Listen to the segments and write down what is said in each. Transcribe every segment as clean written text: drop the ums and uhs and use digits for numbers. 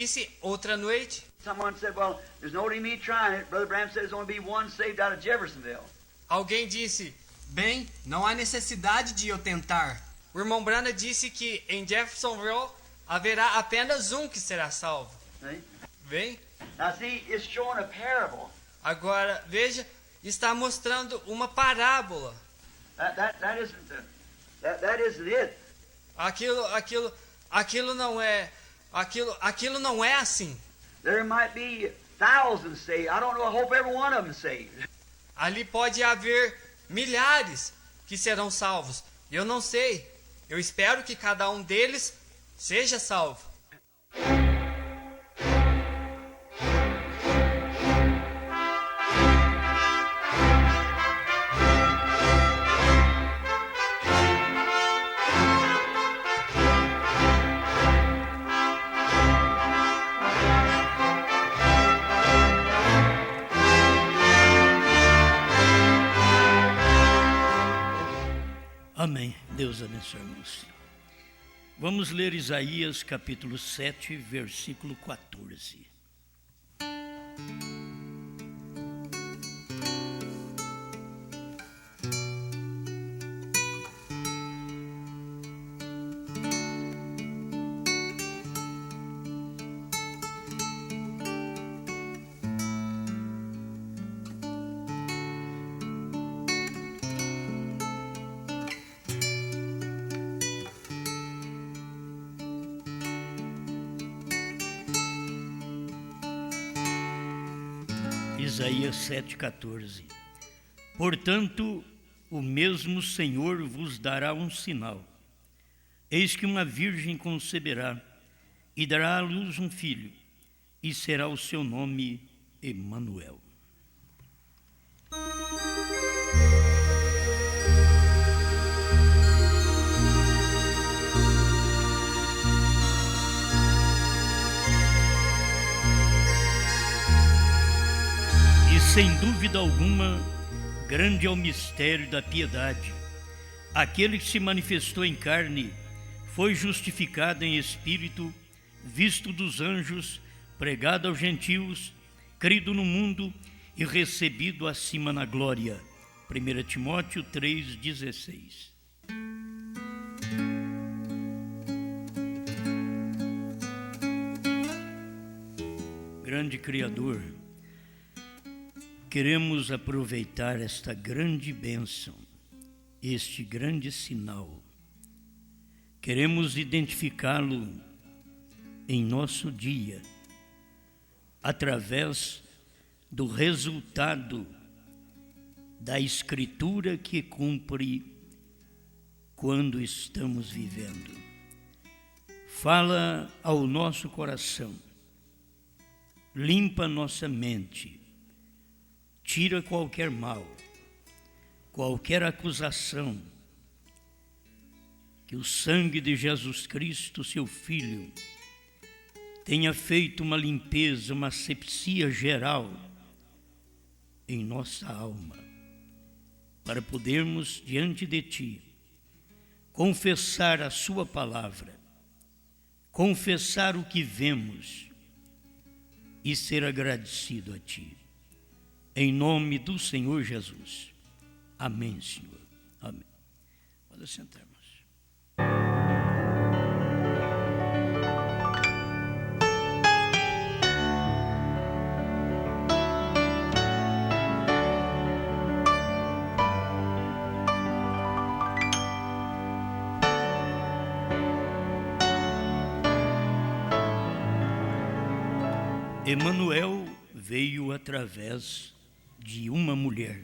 Disse outra noite, Someone said, well, there's no need me trying it. Brother Branham says there's only be one saved out of Jeffersonville. alguém disse, Bem, não há necessidade de eu tentar. o irmão Branham disse que em Jeffersonville haverá apenas um que será salvo. See? Bem, Now see, it's showing a parable. agora veja, está mostrando uma parábola. That isn't it. Aquilo não é assim. There might be thousands saved. I don't know. I hope every one of them is saved. Ali pode haver milhares que serão salvos. Eu não sei. Eu espero que cada um deles seja salvo. Amém. Deus abençoe, irmãos. Vamos ler Isaías capítulo 7, versículo 14. Isaías 7,14. Portanto, o mesmo Senhor vos dará um sinal. Eis que uma virgem conceberá e dará à luz um filho, e será o seu nome Emanuel. Sem dúvida alguma, grande é o mistério da piedade. Aquele que se manifestou em carne foi justificado em espírito, visto dos anjos, pregado aos gentios, crido no mundo e recebido acima na glória. 1 Timóteo 3,16. Grande Criador, queremos aproveitar esta grande bênção, este grande sinal. Queremos identificá-lo em nosso dia, através do resultado da Escritura que cumpre quando estamos vivendo. Fala ao nosso coração, limpa nossa mente, tira qualquer mal, qualquer acusação, que o sangue de Jesus Cristo, seu Filho, tenha feito uma limpeza, uma asepsia geral em nossa alma, para podermos, diante de Ti, confessar a Sua palavra, confessar o que vemos e ser agradecido a Ti. Em nome do Senhor Jesus. Amém, Senhor. Amém. Pode sentar, irmãos. Emanuel veio através de uma mulher.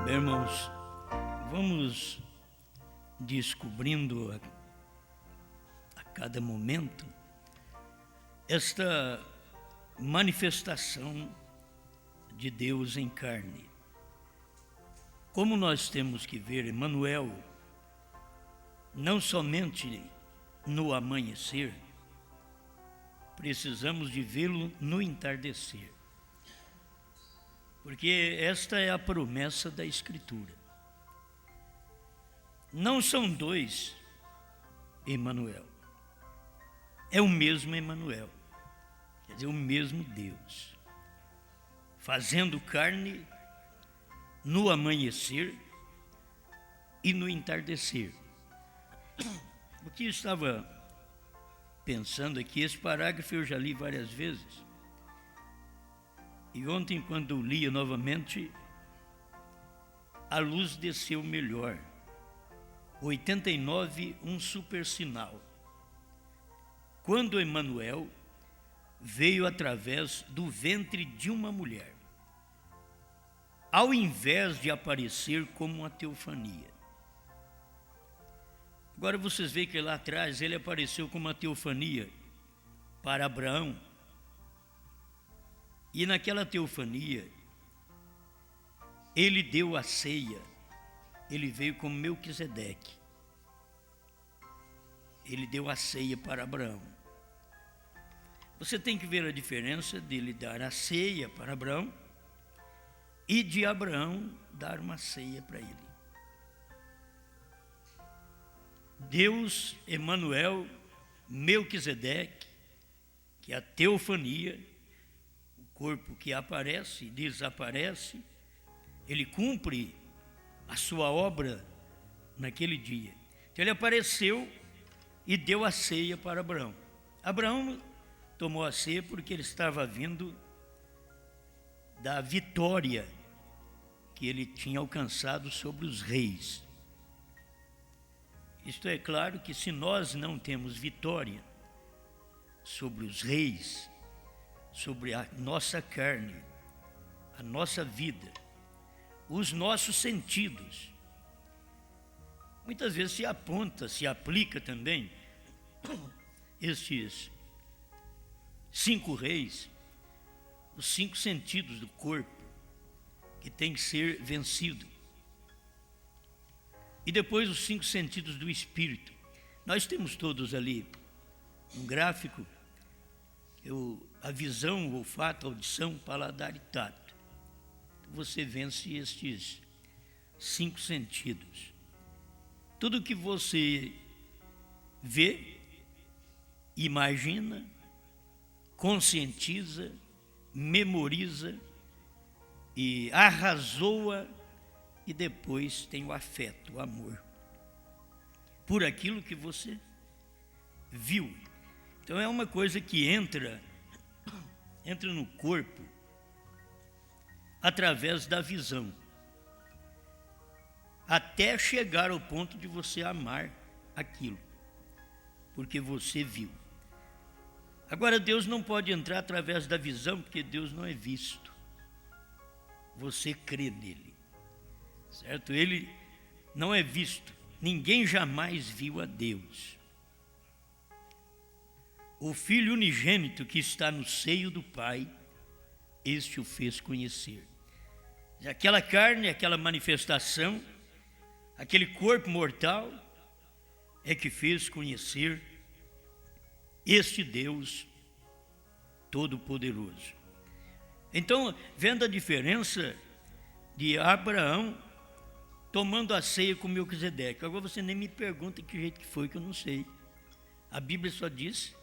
Meus irmãos, vamos descobrindo a cada momento esta manifestação de Deus em carne. como nós temos que ver Emmanuel não somente no amanhecer, precisamos de vê-lo no entardecer. Porque esta é a promessa da Escritura. Não são dois Emmanuel. É o mesmo Emmanuel. Quer dizer, o mesmo Deus. Fazendo carne no amanhecer e no entardecer. O que eu estava pensando aqui, esse parágrafo eu já li várias vezes. E ontem, quando lia novamente, a luz desceu melhor. 89, um super sinal. Quando Emmanuel veio através do ventre de uma mulher, ao invés de aparecer como uma teofania. Agora vocês veem que lá atrás ele apareceu como uma teofania para Abraão. E naquela teofania, ele deu a ceia, ele veio como Melquisedeque. Ele deu a ceia para Abraão. Você tem que ver a diferença dele dar a ceia para Abraão e de Abraão dar uma ceia para ele. Deus, Emmanuel, Melquisedeque, que é a teofania, o corpo que aparece e desaparece, ele cumpre a sua obra naquele dia. Então ele apareceu e deu a ceia para Abraão. Abraão tomou a ceia porque ele estava vindo da vitória que ele tinha alcançado sobre os reis. Isto é claro que se nós não temos vitória sobre os reis, sobre a nossa carne, a nossa vida, os nossos sentidos, muitas vezes se aponta, se aplica também estes 5 reis, os 5 sentidos do corpo que tem que ser vencido. E depois os 5 sentidos do espírito. Nós temos todos ali um gráfico, a visão, o olfato, a audição, paladar e tato. Você vence estes 5 sentidos. Tudo que você vê, imagina, conscientiza, memoriza e arrazoa, e depois tem o afeto, o amor, por aquilo que você viu. Então é uma coisa que entra no corpo através da visão, até chegar ao ponto de você amar aquilo, porque você viu. Agora Deus não pode entrar através da visão, porque Deus não é visto. Você crê nele. Certo? Ele não é visto. Ninguém jamais viu a Deus. O Filho unigênito que está no seio do Pai, este o fez conhecer. Aquela carne, aquela manifestação, aquele corpo mortal, é que fez conhecer este Deus Todo-Poderoso. Então, vendo a diferença de Abraão tomando a ceia com Melquisedeque. Agora você nem me pergunta que jeito que foi, que eu não sei. A Bíblia só diz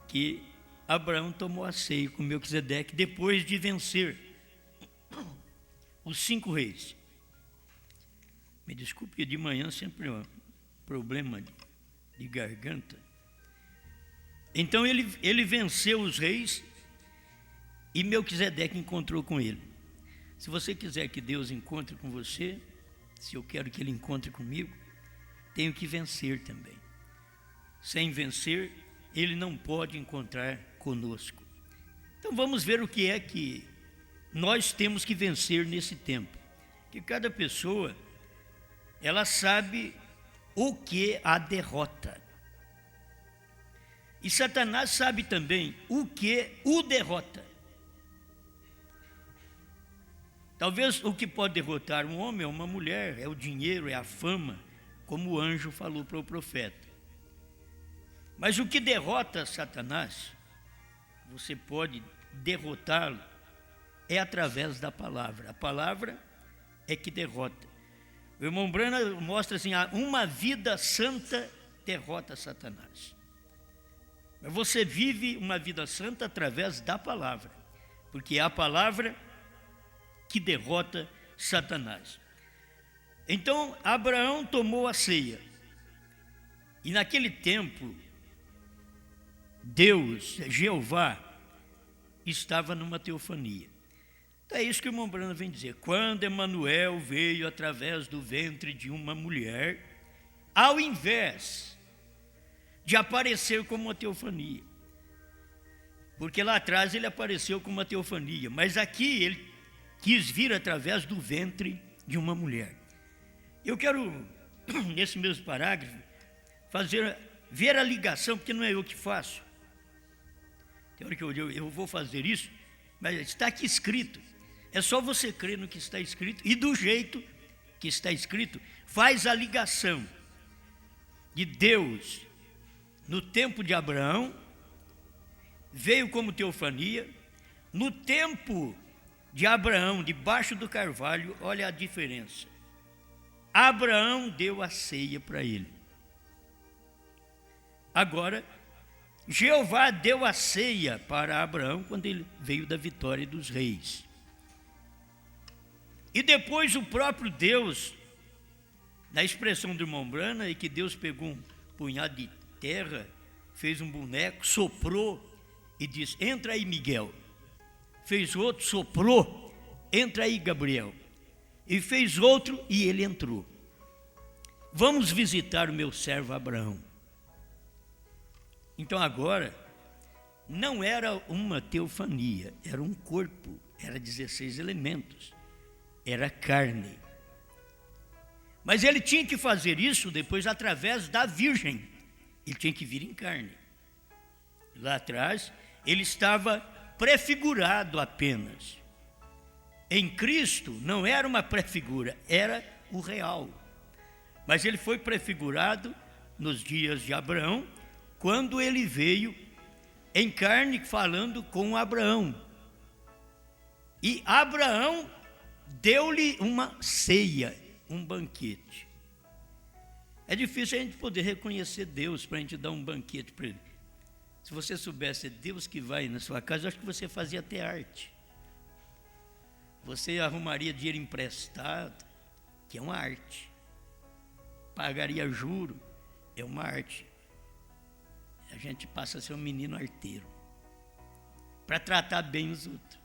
que Abraão tomou a ceia com Melquisedeque depois de vencer os 5 reis. Me desculpe, de manhã sempre é um problema de garganta. Então ele venceu os reis e Melquisedeque encontrou com ele. Se você quiser que Deus encontre com você, se eu quero que Ele encontre comigo, tenho que vencer também. Sem vencer, Ele não pode encontrar conosco. Então vamos ver o que é que nós temos que vencer nesse tempo. Que cada pessoa, ela sabe o que a derrota. E Satanás sabe também o que o derrota. Talvez o que pode derrotar um homem é uma mulher, é o dinheiro, é a fama, como o anjo falou para o profeta. Mas o que derrota Satanás, você pode derrotá-lo, é através da palavra. A palavra é que derrota. O irmão Branham mostra assim, uma vida santa derrota Satanás. Mas você vive uma vida santa através da palavra, porque é a palavra que derrota Satanás. Então, Abraão tomou a ceia. E naquele tempo, Deus, Jeová, estava numa teofania. Então é isso que o irmão Branham vem dizer. Quando Emanuel veio através do ventre de uma mulher, ao invés de aparecer como uma teofania, porque lá atrás ele apareceu como uma teofania, mas aqui ele quis vir através do ventre de uma mulher. Eu quero, nesse mesmo parágrafo, ver a ligação, porque não é eu que faço. Tem hora que eu vou fazer isso, mas está aqui escrito. É só você crer no que está escrito, e do jeito que está escrito, faz a ligação de Deus, no tempo de Abraão, veio como teofania. No tempo de Abraão, debaixo do carvalho, olha a diferença. Abraão deu a ceia para ele. Agora, Jeová deu a ceia para Abraão quando ele veio da vitória dos reis. E depois o próprio Deus, na expressão do irmão Branham, é que Deus pegou um punhado de terra, fez um boneco, soprou e disse: entra aí, Miguel. Fez outro, soprou, entra aí, Gabriel. E fez outro e ele entrou. Vamos visitar o meu servo Abraão. Então agora, não era uma teofania, era um corpo, era 16 elementos, era carne. Mas ele tinha que fazer isso depois através da virgem, ele tinha que vir em carne. Lá atrás, ele estava prefigurado apenas. Em Cristo não era uma prefigura, era o real. Mas ele foi prefigurado nos dias de Abraão, quando ele veio em carne falando com Abraão. E Abraão deu-lhe uma ceia, um banquete. É difícil a gente poder reconhecer Deus para a gente dar um banquete para ele. Se você soubesse Deus que vai na sua casa, eu acho que você fazia até arte. Você arrumaria dinheiro emprestado, que é uma arte. Pagaria juro, é uma arte. A gente passa a ser um menino arteiro, para tratar bem os outros,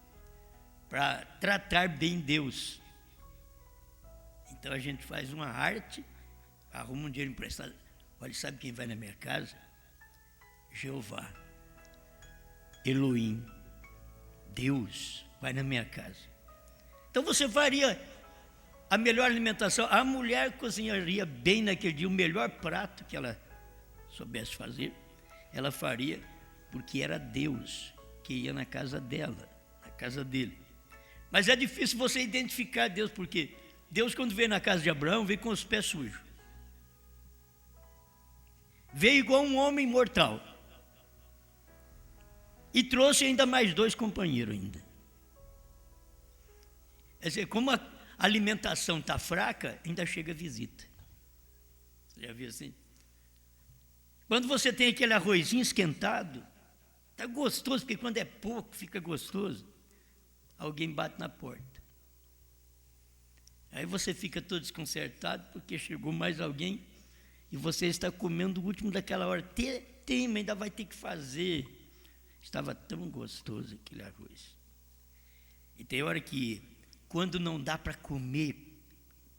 para tratar bem Deus. Então a gente faz uma arte, arruma um dinheiro emprestado. Olha, sabe quem vai na minha casa? Jeová, Elohim, Deus vai na minha casa. Então você faria a melhor alimentação. A mulher cozinharia bem naquele dia, o melhor prato que ela soubesse fazer, ela faria, porque era Deus que ia na casa dela, na casa dele. Mas é difícil você identificar Deus, porque Deus, quando veio na casa de Abraão, veio com os pés sujos. Veio igual um homem mortal. E trouxe ainda mais 2 companheiros ainda. Quer dizer, como a alimentação está fraca, ainda chega visita. Você já viu assim? Quando você tem aquele arrozinho esquentado, está gostoso, porque quando é pouco, fica gostoso. Alguém bate na porta. Aí você fica todo desconcertado, porque chegou mais alguém e você está comendo o último daquela hora. Tem, mas ainda vai ter que fazer. Estava tão gostoso aquele arroz. E tem hora que, quando não dá para comer,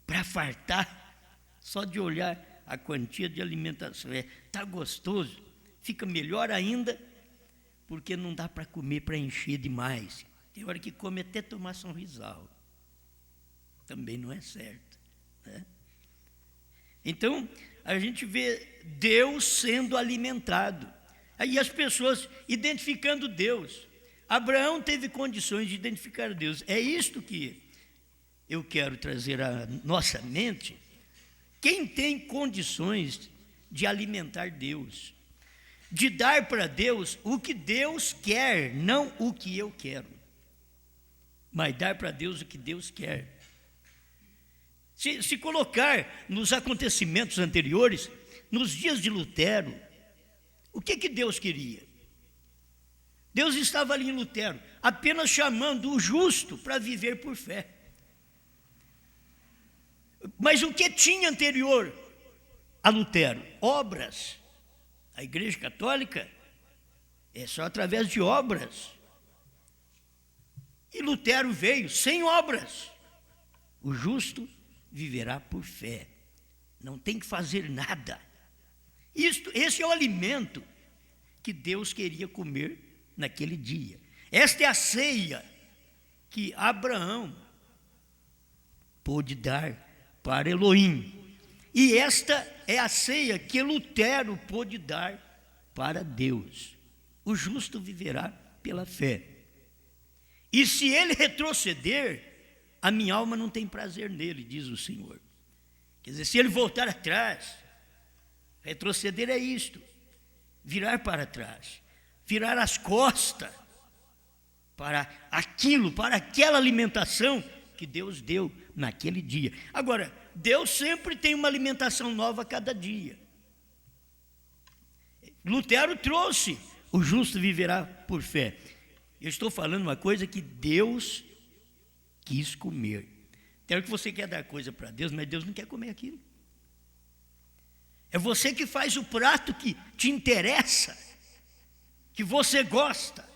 para fartar, só de olhar a quantia de alimentação, está gostoso, fica melhor ainda, porque não dá para comer para encher demais. Tem hora que come até tomar sorrisal. Também não é certo, né? Então, a gente vê Deus sendo alimentado. Aí as pessoas identificando Deus. Abraão teve condições de identificar Deus. É isto que eu quero trazer à nossa mente quem tem condições de alimentar Deus, de dar para Deus o que Deus quer, não o que eu quero, mas dar para Deus o que Deus quer. Se colocar nos acontecimentos anteriores, nos dias de Lutero, o que Deus queria? Deus estava ali em Lutero, apenas chamando o justo para viver por fé. Mas o que tinha anterior a Lutero? Obras. A Igreja Católica é só através de obras. E Lutero veio sem obras. O justo viverá por fé. Não tem que fazer nada. Esse é o alimento que Deus queria comer naquele dia. Esta é a ceia que Abraão pôde dar para Elohim. E esta é a ceia que Lutero pôde dar para Deus. O justo viverá pela fé. E se ele retroceder, a minha alma não tem prazer nele, diz o Senhor. Quer dizer, se ele voltar atrás, retroceder é isto, virar para trás, virar as costas para aquilo, para aquela alimentação que Deus deu naquele dia. Agora, Deus sempre tem uma alimentação nova a cada dia. Lutero trouxe, o justo viverá por fé. Eu estou falando uma coisa que Deus quis comer. Quero que você quer dar coisa para Deus, mas Deus não quer comer aquilo. É você que faz o prato que te interessa, que você gosta,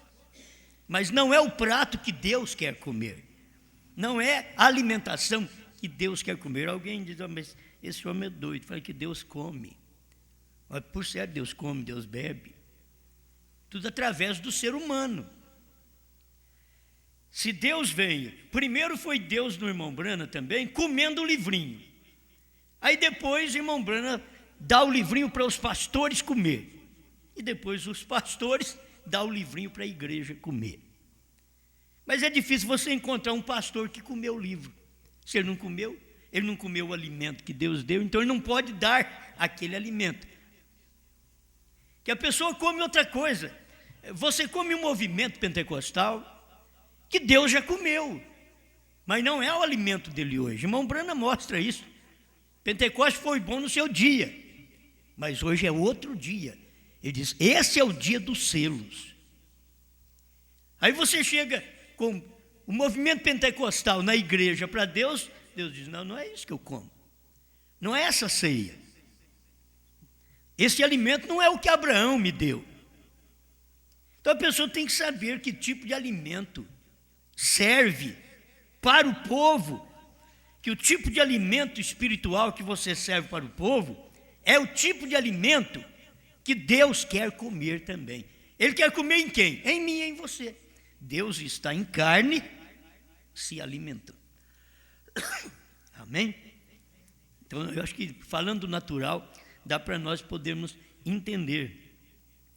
mas não é o prato que Deus quer comer. Não é a alimentação que Deus quer comer. Alguém diz, mas esse homem é doido. Fala que Deus come. Mas por certo, Deus come, Deus bebe. Tudo através do ser humano. Se Deus veio, primeiro foi Deus no irmão Brana também, comendo o livrinho. Aí depois o irmão Brana dá o livrinho para os pastores comer. E depois os pastores dão o livrinho para a igreja comer. Mas é difícil você encontrar um pastor que comeu o livro. Se ele não comeu o alimento que Deus deu, então ele não pode dar aquele alimento. Que a pessoa come outra coisa. Você come um movimento pentecostal que Deus já comeu, mas não é o alimento dele hoje. Irmão Brana mostra isso. Pentecoste foi bom no seu dia, mas hoje é outro dia. Ele diz, esse é o dia dos selos. Aí você chega com o movimento pentecostal na igreja para Deus, Deus diz, não é isso que eu como. Não é essa ceia. Esse alimento não é o que Abraão me deu. Então a pessoa tem que saber que tipo de alimento serve para o povo, que o tipo de alimento espiritual que você serve para o povo é o tipo de alimento que Deus quer comer também. Ele quer comer em quem? Em mim e em você. Deus está em carne se alimentando. Amém? Então eu acho que falando natural, dá para nós podermos entender.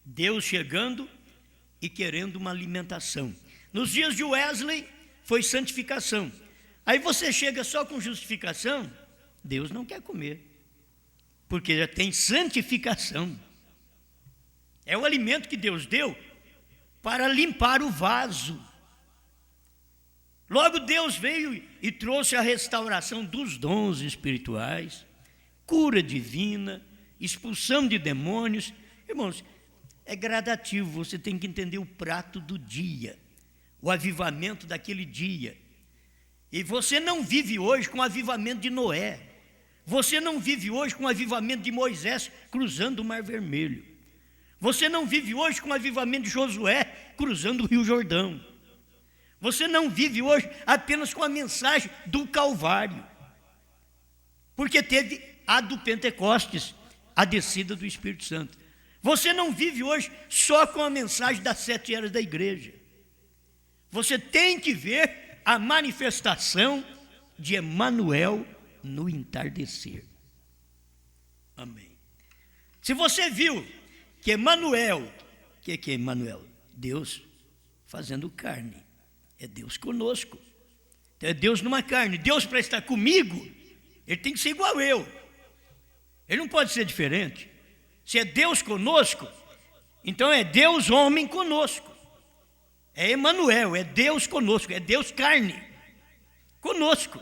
Deus chegando e querendo uma alimentação. Nos dias de Wesley foi santificação. Aí você chega só com justificação, Deus não quer comer, porque já tem santificação. É o alimento que Deus deu para limpar o vaso. Logo Deus veio e trouxe a restauração dos dons espirituais, cura divina, expulsão de demônios. Irmãos, é gradativo, você tem que entender o prato do dia, o avivamento daquele dia. E você não vive hoje com o avivamento de Noé. Você não vive hoje com o avivamento de Moisés cruzando o Mar Vermelho. Você não vive hoje com o avivamento de Josué cruzando o Rio Jordão. Você não vive hoje apenas com a mensagem do Calvário. Porque teve a do Pentecostes, a descida do Espírito Santo. Você não vive hoje só com a mensagem das 7 eras da igreja. Você tem que ver a manifestação de Emanuel no entardecer. Amém. Se você viu que Emanuel, o que é Emanuel? Deus fazendo carne. É Deus conosco. Então é Deus numa carne. Deus, para estar comigo, ele tem que ser igual a eu. Ele não pode ser diferente. Se é Deus conosco, então é Deus homem conosco. É Emanuel, é Deus conosco, é Deus carne conosco.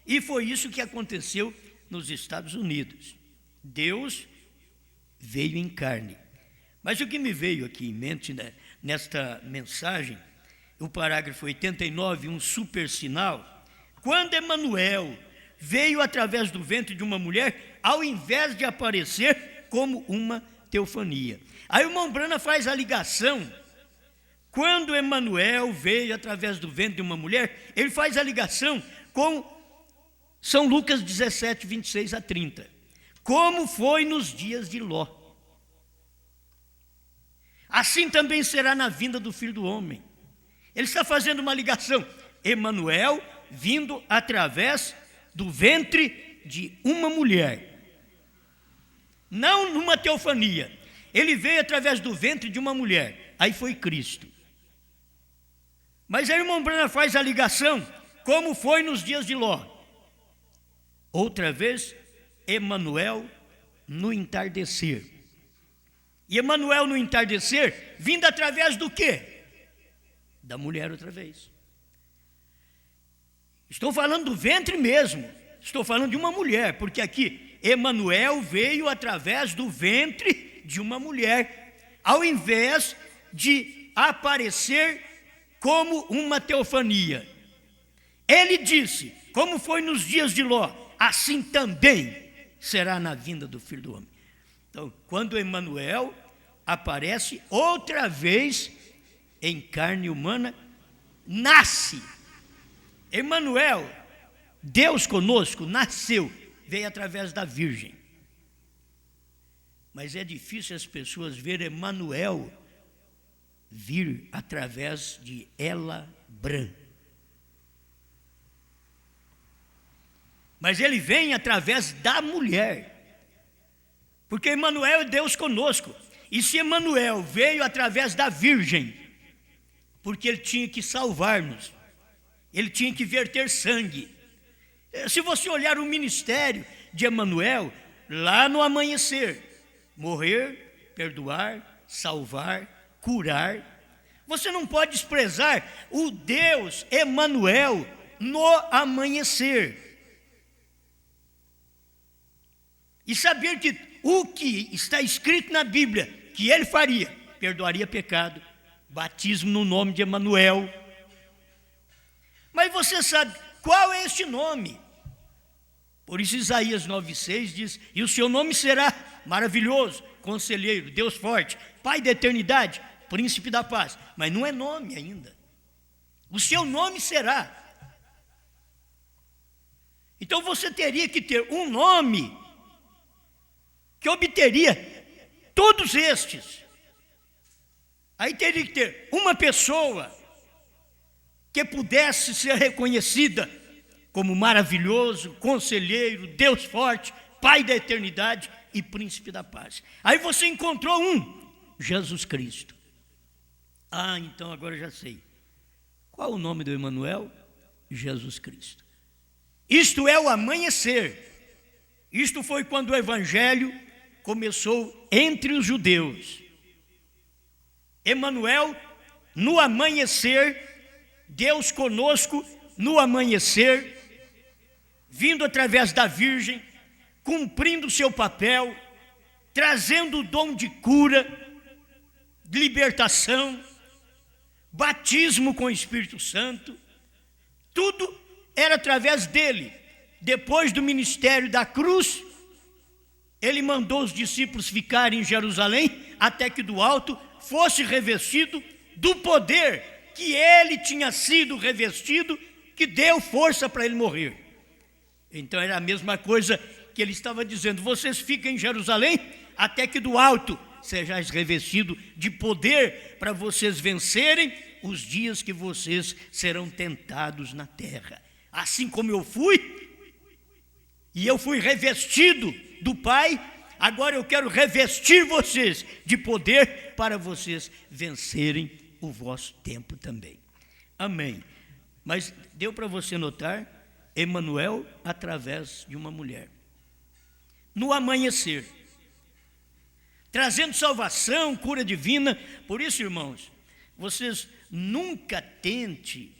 E foi isso que aconteceu nos Estados Unidos. Deus veio em carne. Mas o que me veio aqui em mente, né, nesta mensagem, o parágrafo 89, um super sinal. Quando Emanuel veio através do ventre de uma mulher, ao invés de aparecer como uma teofania. Aí o irmão Branham faz a ligação. Quando Emanuel veio através do ventre de uma mulher, ele faz a ligação com São Lucas 17, 26 a 30. Como foi nos dias de Ló. Assim também será na vinda do Filho do Homem. Ele está fazendo uma ligação. Emanuel vindo através do ventre de uma mulher. Não numa teofania. Ele veio através do ventre de uma mulher. Aí foi Cristo. Mas aí o irmão Branham faz a ligação. Como foi nos dias de Ló. Outra vez, Emanuel no entardecer. E Emanuel no entardecer, vindo através do quê? Da mulher outra vez. Estou falando do ventre mesmo. Estou falando de uma mulher, porque aqui Emanuel veio através do ventre de uma mulher, ao invés de aparecer como uma teofania. Ele disse, como foi nos dias de Ló, assim também será na vinda do Filho do Homem. Então, quando Emanuel aparece outra vez em carne humana, nasce. Emanuel, Deus conosco, nasceu, veio através da Virgem. Mas é difícil as pessoas verem Emanuel vir através de Ela Bran. Mas ele vem através da mulher. Porque Emanuel é Deus conosco. E se Emanuel veio através da Virgem, porque ele tinha que salvar-nos, ele tinha que verter sangue. Se você olhar o ministério de Emanuel, lá no amanhecer, morrer, perdoar, salvar, curar, você não pode desprezar o Deus Emanuel no amanhecer. E saber que o que está escrito na Bíblia, que ele faria, perdoaria pecado, batismo no nome de Emanuel. Mas você sabe qual é este nome? Por isso Isaías 9,6 diz, e o seu nome será maravilhoso, conselheiro, Deus forte, Pai da eternidade, príncipe da paz. Mas não é nome ainda. O seu nome será. Então você teria que ter um nome que obteria todos estes. Aí teria que ter uma pessoa que pudesse ser reconhecida como maravilhoso, conselheiro, Deus forte, Pai da eternidade e príncipe da paz. Aí você encontrou Jesus Cristo. Ah, então agora eu já sei. Qual o nome do Emanuel? Jesus Cristo. Isto é o amanhecer. Isto foi quando o evangelho começou entre os judeus. Emanuel, no amanhecer, Deus conosco, no amanhecer, vindo através da Virgem, cumprindo o seu papel, trazendo o dom de cura, de libertação, batismo com o Espírito Santo, tudo era através dele. Depois do ministério da cruz, ele mandou os discípulos ficarem em Jerusalém, até que do alto fosse revestido do poder que ele tinha sido revestido, que deu força para ele morrer. Então era a mesma coisa que ele estava dizendo, vocês fiquem em Jerusalém, até que do alto sejais revestido de poder para vocês vencerem os dias que vocês serão tentados na terra. Assim como eu fui, e eu fui revestido do Pai, agora eu quero revestir vocês de poder para vocês vencerem o vosso tempo também. Amém. Mas deu para você notar, Emanuel através de uma mulher. No amanhecer, trazendo salvação, cura divina. Por isso, irmãos, vocês nunca tente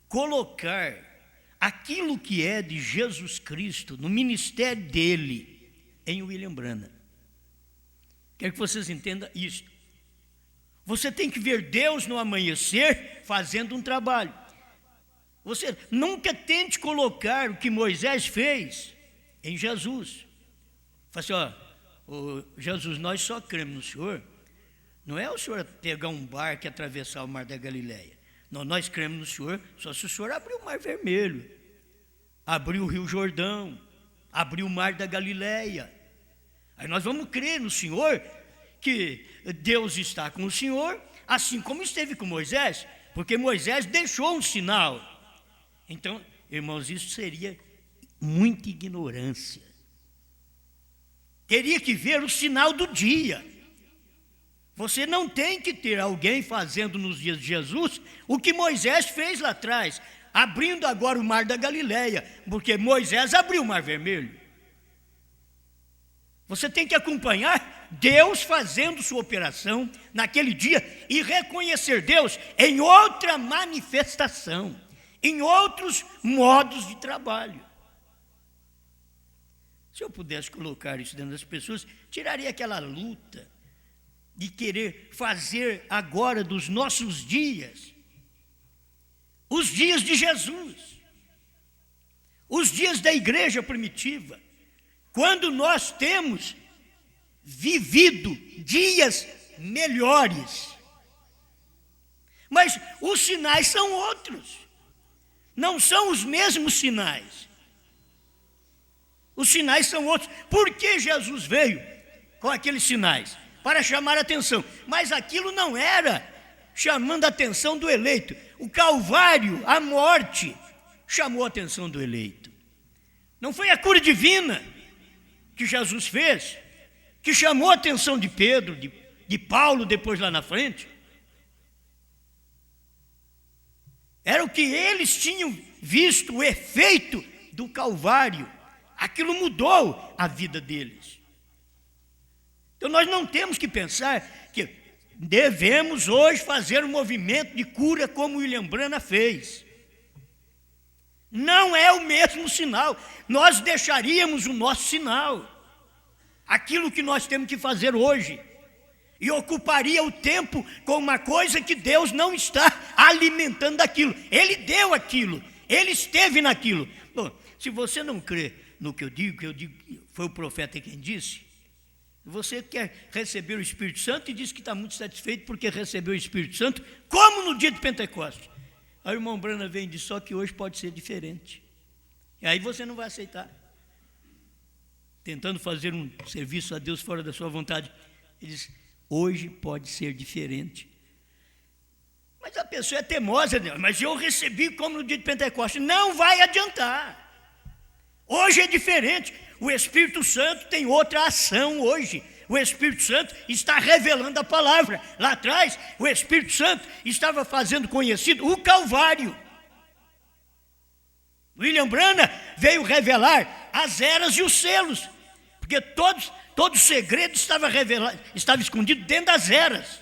colocar aquilo que é de Jesus Cristo, no ministério dele, em William Branham. Quero que vocês entendam isso. Você tem que ver Deus no amanhecer fazendo um trabalho. Você nunca tente colocar o que Moisés fez em Jesus. Fala assim, ó, Jesus, nós só cremos no Senhor. Não é o Senhor pegar um barco e atravessar o mar da Galileia. Não, nós cremos no Senhor só se o Senhor abrir o mar vermelho, abrir o rio Jordão, abrir o mar da Galileia. Aí nós vamos crer no Senhor, que Deus está com o Senhor, assim como esteve com Moisés, porque Moisés deixou um sinal. Então, irmãos, isso seria muita ignorância. Teria que ver o sinal do dia. Você não tem que ter alguém fazendo nos dias de Jesus o que Moisés fez lá atrás, abrindo agora o mar da Galileia, porque Moisés abriu o mar vermelho. Você tem que acompanhar Deus fazendo sua operação naquele dia e reconhecer Deus em outra manifestação, em outros modos de trabalho. Se eu pudesse colocar isso dentro das pessoas, tiraria aquela luta de querer fazer agora dos nossos dias os dias de Jesus, os dias da igreja primitiva, quando nós temos vivido dias melhores. Mas os sinais são outros, não são os mesmos sinais. Os sinais são outros. Por que Jesus veio com aqueles sinais? Para chamar a atenção. Mas aquilo não era chamando a atenção do eleito. O Calvário, a morte, chamou a atenção do eleito. Não foi a cura divina que Jesus fez que chamou a atenção de Pedro, de Paulo, depois lá na frente. Era o que eles tinham visto, o efeito do Calvário. Aquilo mudou a vida deles. Então nós não temos que pensar que devemos hoje fazer um movimento de cura como William Branham fez. Não é o mesmo sinal. Nós deixaríamos o nosso sinal, aquilo que nós temos que fazer hoje, e ocuparia o tempo com uma coisa que Deus não está alimentando daquilo. Ele deu aquilo, Ele esteve naquilo. Bom, se você não crê no que eu digo, foi o profeta quem disse, você quer receber o Espírito Santo e diz que está muito satisfeito porque recebeu o Espírito Santo, como no dia de Pentecostes. Aí o irmão Branham vem e diz, só que hoje pode ser diferente. E aí você não vai aceitar. Tentando fazer um serviço a Deus fora da sua vontade. Ele diz, hoje pode ser diferente. Mas a pessoa é teimosa, mas eu recebi como no dia de Pentecostes. Não vai adiantar. Hoje é diferente. O Espírito Santo tem outra ação hoje. O Espírito Santo está revelando a palavra. Lá atrás, o Espírito Santo estava fazendo conhecido o Calvário. William Branham veio revelar as eras e os selos, porque todo segredo estava escondido dentro das eras.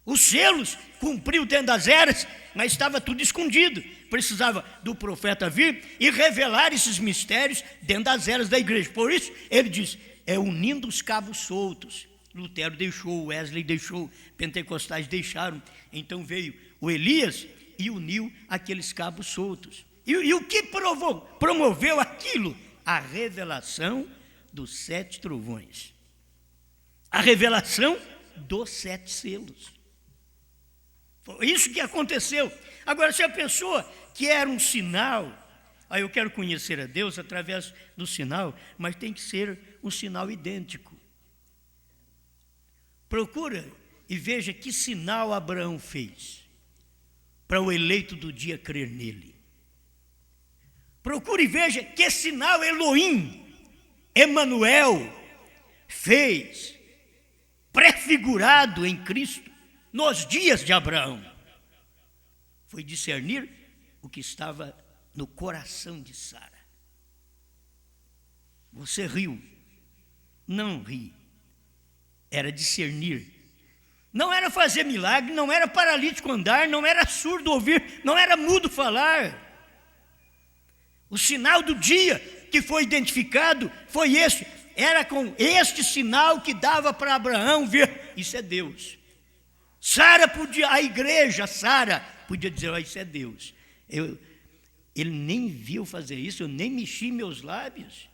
Os selos cumpriu dentro das eras, mas estava tudo escondido. Precisava do profeta vir e revelar esses mistérios dentro das eras da igreja. Por isso, ele diz, é unindo os cabos soltos. Lutero deixou, Wesley deixou, pentecostais deixaram. Então veio o Elias e uniu aqueles cabos soltos. E o que promoveu aquilo? A revelação dos 7 trovões. A revelação dos 7 selos. Foi isso que aconteceu. Agora, se a pessoa quer um sinal, aí eu quero conhecer a Deus através do sinal, mas tem que ser um sinal idêntico. Procura e veja que sinal Abraão fez para o eleito do dia crer nele. Procure e veja que sinal Elohim, Emanuel, fez, prefigurado em Cristo, nos dias de Abraão. foi discernir o que estava no coração de Sara. Você riu. Não ri. Era discernir. Não era fazer milagre, não era paralítico andar, não era surdo ouvir, não era mudo falar. O sinal do dia que foi identificado foi esse. Era com este sinal que dava para Abraão ver. Isso é Deus. A igreja, Sara, podia dizer, isso é Deus. Ele nem viu fazer isso, eu nem mexi meus lábios.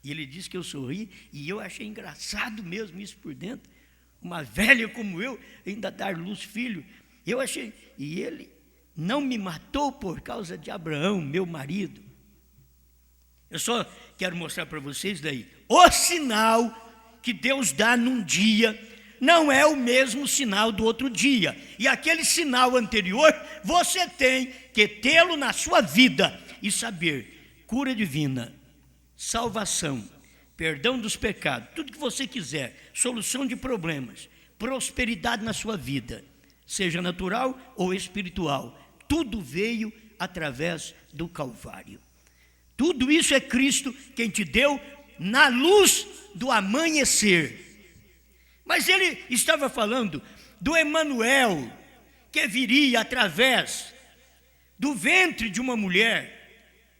E ele disse que eu sorri, e eu achei engraçado mesmo isso por dentro. Uma velha como eu, ainda dar luz filho. Eu achei, e ele não me matou por causa de Abraão, meu marido. Eu só quero mostrar para vocês daí. O sinal que Deus dá num dia não é o mesmo sinal do outro dia. E aquele sinal anterior, você tem que tê-lo na sua vida e saber, cura divina, salvação, perdão dos pecados, tudo que você quiser, solução de problemas, prosperidade na sua vida, seja natural ou espiritual, tudo veio através do Calvário. Tudo isso é Cristo quem te deu na luz do amanhecer. Mas ele estava falando do Emanuel, que viria através do ventre de uma mulher.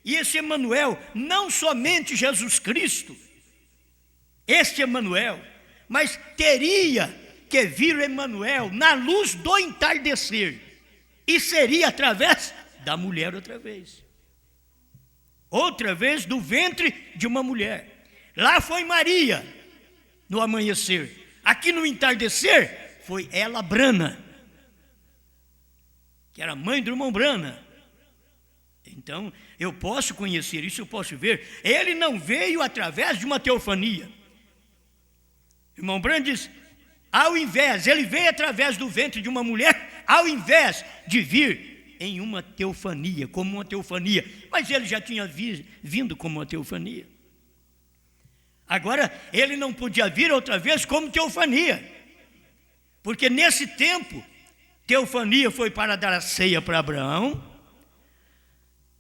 E esse Emanuel, não somente Jesus Cristo, este Emanuel, mas teria que vir o Emanuel na luz do entardecer. E seria através da mulher outra vez. Outra vez do ventre de uma mulher. Lá foi Maria, no amanhecer. Aqui no entardecer, foi ela, Brana, que era mãe do irmão Brana. Então, eu posso conhecer isso, eu posso ver. Ele não veio através de uma teofania. O irmão Brana diz, ele veio através do ventre de uma mulher, ao invés de vir em uma teofania, como uma teofania. Mas ele já tinha vindo como uma teofania. Agora, ele não podia vir outra vez como teofania, porque nesse tempo, teofania foi para dar a ceia para Abraão,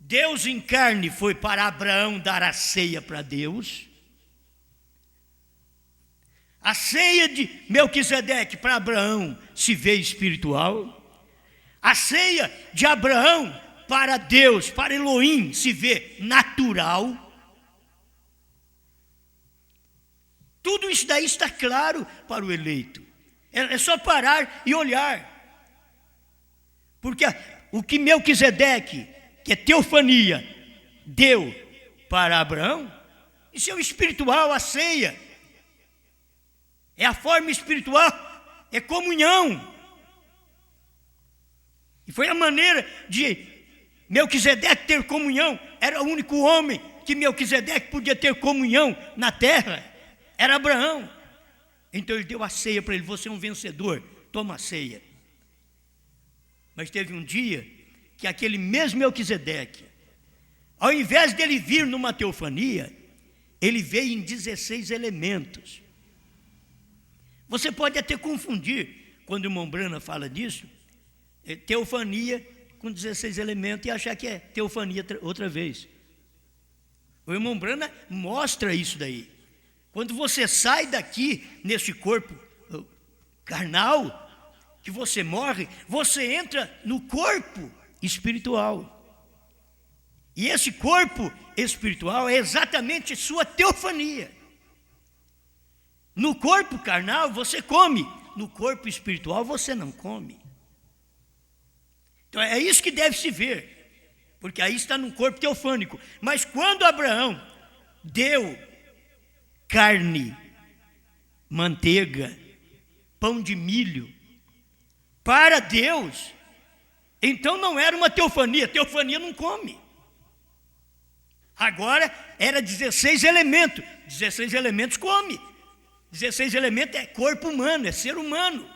Deus em carne foi para Abraão dar a ceia para Deus, a ceia de Melquisedeque para Abraão se vê espiritual, a ceia de Abraão para Deus, para Elohim, se vê natural. Tudo isso daí está claro para o eleito. É só parar e olhar. Porque o que Melquisedeque, que é teofania, deu para Abraão, isso é o espiritual, a ceia. É a forma espiritual, é comunhão. E foi a maneira de Melquisedeque ter comunhão. Era o único homem que Melquisedeque podia ter comunhão na terra. Era Abraão. Então ele deu a ceia para ele. Você é um vencedor, toma a ceia. Mas teve um dia que aquele mesmo Melquisedeque, ao invés dele vir numa teofania, ele veio em 16 elementos. Você pode até confundir, quando o irmão Brana fala disso, teofania com 16 elementos e achar que é teofania outra vez. O irmão Brana mostra isso daí. Quando você sai daqui, nesse corpo carnal, que você morre, você entra no corpo espiritual. E esse corpo espiritual é exatamente sua teofania. No corpo carnal você come, no corpo espiritual você não come. Então é isso que deve se ver, porque aí está no corpo teofânico. Mas quando Abraão deu carne, manteiga, pão de milho para Deus, então não era uma teofania. Teofania não come. Agora era 16 elementos. 16 elementos come. 16 elementos é corpo humano, é ser humano.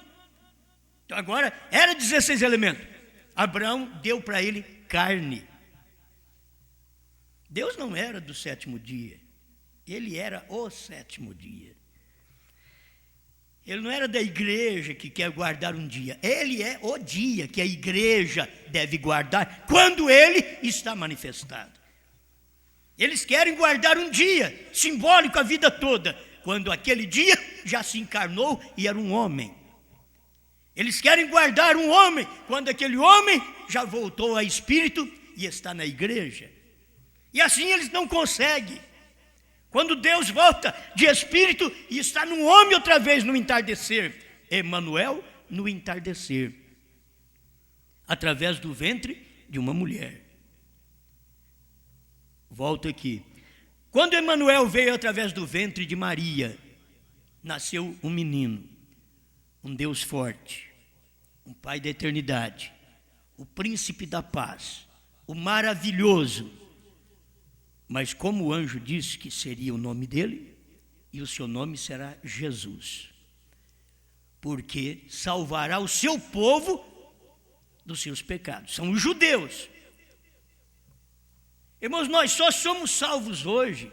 Então agora era 16 elementos. Abraão deu para ele carne. Deus não era do sétimo dia. Ele era o sétimo dia. Ele não era da igreja que quer guardar um dia. Ele é o dia que a igreja deve guardar quando ele está manifestado. Eles querem guardar um dia simbólico a vida toda, quando aquele dia já se encarnou e era um homem. Eles querem guardar um homem quando aquele homem já voltou a espírito e está na igreja. E assim eles não conseguem. Quando Deus volta de espírito e está num homem outra vez no entardecer, Emanuel no entardecer, através do ventre de uma mulher. Volto aqui. Quando Emanuel veio através do ventre de Maria, nasceu um menino, um Deus forte, um Pai da eternidade, o príncipe da paz, o maravilhoso. Mas como o anjo disse que seria o nome dele, e o seu nome será Jesus, porque salvará o seu povo dos seus pecados. São os judeus. Irmãos, nós só somos salvos hoje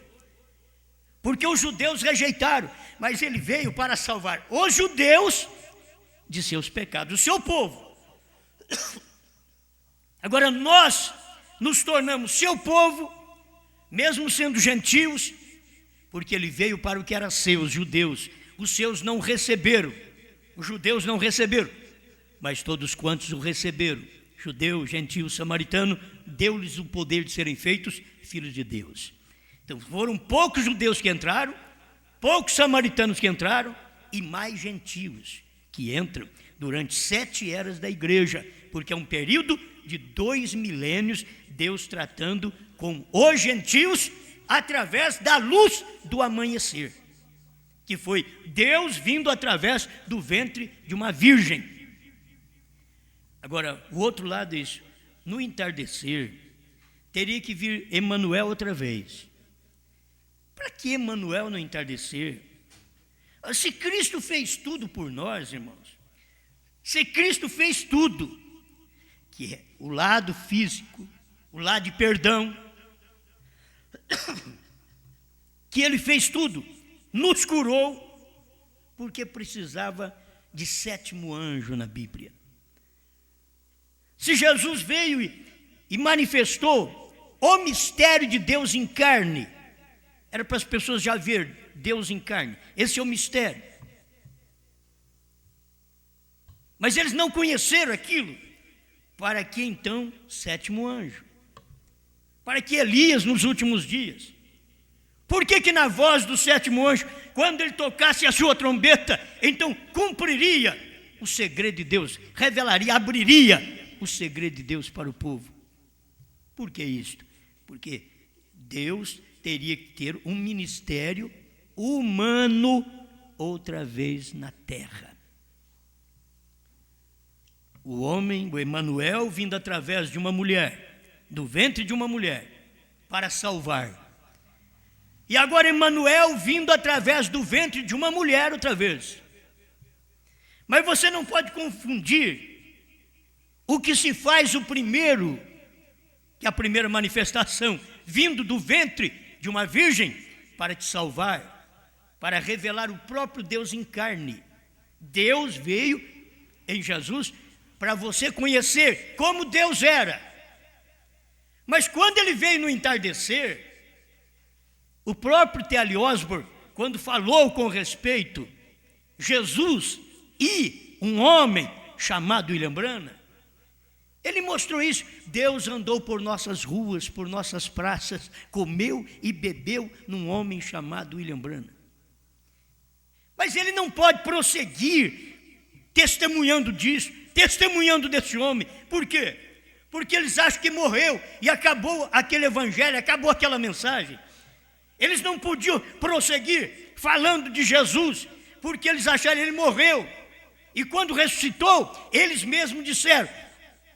porque os judeus rejeitaram, mas ele veio para salvar os judeus de seus pecados, o seu povo. Agora nós nos tornamos seu povo, mesmo sendo gentios, porque ele veio para o que era seu, os judeus. Os seus não receberam, os judeus não receberam, mas todos quantos o receberam, judeu, gentio, samaritano, deu-lhes o poder de serem feitos filhos de Deus. Então foram poucos judeus que entraram, poucos samaritanos que entraram, e mais gentios que entram durante 7 eras da igreja, porque é um período de 2 milênios, Deus tratando com os gentios através da luz do amanhecer, que foi Deus vindo através do ventre de uma virgem. Agora, o outro lado é isso. No entardecer, teria que vir Emanuel outra vez. Para que Emanuel no entardecer? Se Cristo fez tudo por nós, irmãos, se Cristo fez tudo, que é o lado físico, o lado de perdão, que ele fez tudo, nos curou, porque precisava de 7º anjo na Bíblia. Se Jesus veio e manifestou o mistério de Deus em carne, era para as pessoas já ver Deus em carne, esse é o mistério. Mas eles não conheceram aquilo. Para que então 7º anjo? Para que Elias nos últimos dias? Por que na voz do 7º anjo, quando ele tocasse a sua trombeta, então cumpriria o segredo de Deus, revelaria, abriria o segredo de Deus para o povo? Por que isto? Porque Deus teria que ter um ministério humano outra vez na terra. O homem, o Emanuel, vindo através de uma mulher, do ventre de uma mulher, para salvar. E agora Emanuel vindo através do ventre de uma mulher outra vez. Mas você não pode confundir o que se faz o primeiro, que é a primeira manifestação, vindo do ventre de uma virgem, para te salvar, para revelar o próprio Deus em carne. Deus veio em Jesus para você conhecer como Deus era. Mas quando ele veio no entardecer, o próprio T.L. Osborne, quando falou com respeito Jesus e um homem chamado William Branham, ele mostrou isso. Deus andou por nossas ruas, por nossas praças, comeu e bebeu num homem chamado William Branham. Mas ele não pode prosseguir testemunhando disso, testemunhando desse homem. Por quê? Porque eles acham que morreu e acabou aquele evangelho, acabou aquela mensagem. Eles não podiam prosseguir falando de Jesus, porque eles acharam que ele morreu. E quando ressuscitou, eles mesmos disseram,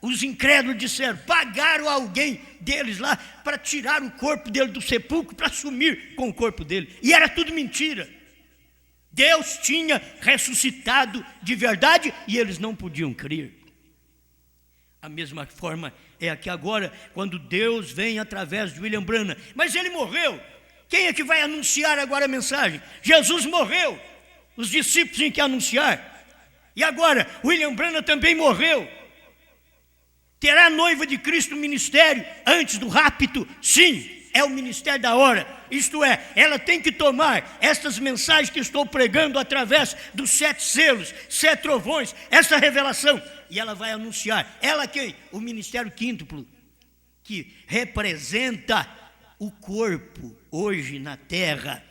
os incrédulos disseram, pagaram alguém deles lá para tirar o corpo dele do sepulcro, para sumir com o corpo dele. E era tudo mentira. Deus tinha ressuscitado de verdade e eles não podiam crer. A mesma forma é aqui agora, quando Deus vem através de William Branham. Mas ele morreu. Quem é que vai anunciar agora a mensagem? Jesus morreu. Os discípulos tinham que anunciar. E agora, William Branham também morreu. Terá a noiva de Cristo ministério antes do rapto? Sim, é o ministério da hora. Isto é, ela tem que tomar estas mensagens que estou pregando através dos 7 selos, 7 trovões, essa revelação, e ela vai anunciar. Ela quem? O ministério quíntuplo, que representa o corpo hoje na terra.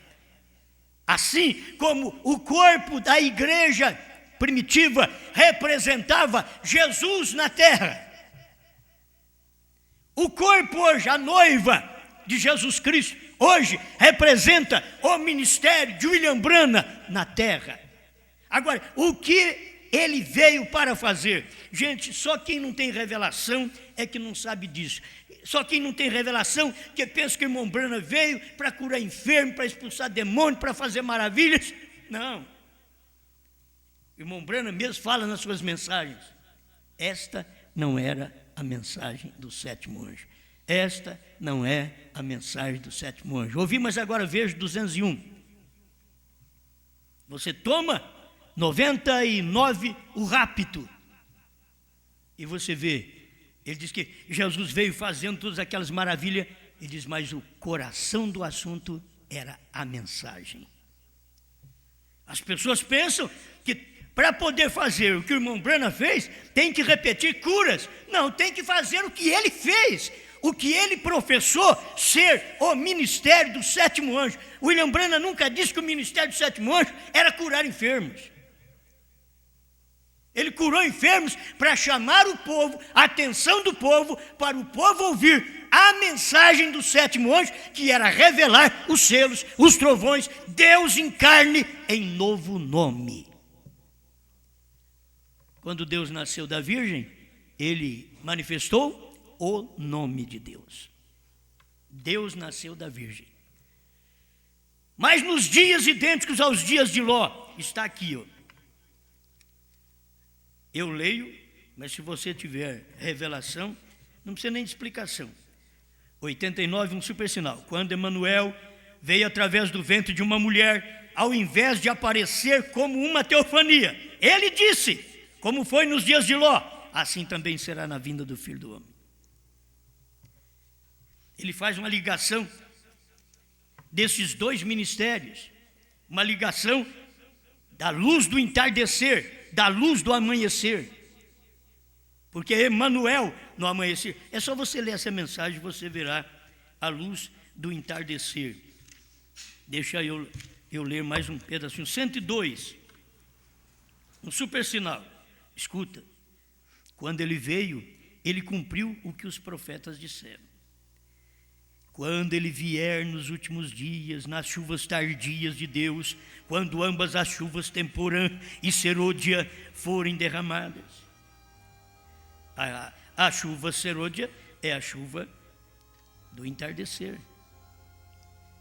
Assim como o corpo da igreja primitiva representava Jesus na terra. O corpo hoje, a noiva de Jesus Cristo, hoje representa o ministério de William Branham na terra. Agora, o que ele veio para fazer? Gente, só quem não tem revelação é que não sabe disso. Só quem não tem revelação que pensa que o irmão Branham veio para curar enfermo, para expulsar demônio, para fazer maravilhas. Não. O irmão Branham mesmo fala nas suas mensagens. Esta não era a mensagem do 7º anjo. Esta não é a mensagem do 7º anjo. Ouvi, mas agora vejo 201. Você toma 99 o rapto. E você vê, ele diz que Jesus veio fazendo todas aquelas maravilhas. Ele diz, mas o coração do assunto era a mensagem. As pessoas pensam que para poder fazer o que o irmão Branham fez, tem que repetir curas. Não, tem que fazer o que ele fez, o que ele professou ser o ministério do 7º anjo. William Branham nunca disse que o ministério do 7º anjo era curar enfermos. Ele curou enfermos para chamar o povo, a atenção do povo, para o povo ouvir a mensagem do 7º anjo, que era revelar os selos, os trovões, Deus em carne em novo nome. Quando Deus nasceu da Virgem, ele manifestou o nome de Deus. Deus nasceu da Virgem. Mas nos dias idênticos aos dias de Ló, está aqui, ó. Eu leio, mas se você tiver revelação, não precisa nem de explicação. 89, um super sinal. Quando Emanuel veio através do ventre de uma mulher, ao invés de aparecer como uma teofania, ele disse, como foi nos dias de Ló, assim também será na vinda do Filho do Homem. Ele faz uma ligação desses 2 ministérios, uma ligação da luz do entardecer, da luz do amanhecer. Porque Emanuel no amanhecer, é só você ler essa mensagem, você verá a luz do entardecer. Deixa eu ler mais um pedacinho. 102, um super sinal. Escuta, quando ele veio, ele cumpriu o que os profetas disseram. Quando ele vier nos últimos dias, nas chuvas tardias de Deus, quando ambas as chuvas temporã e serôdia forem derramadas. A chuva serôdia é a chuva do entardecer.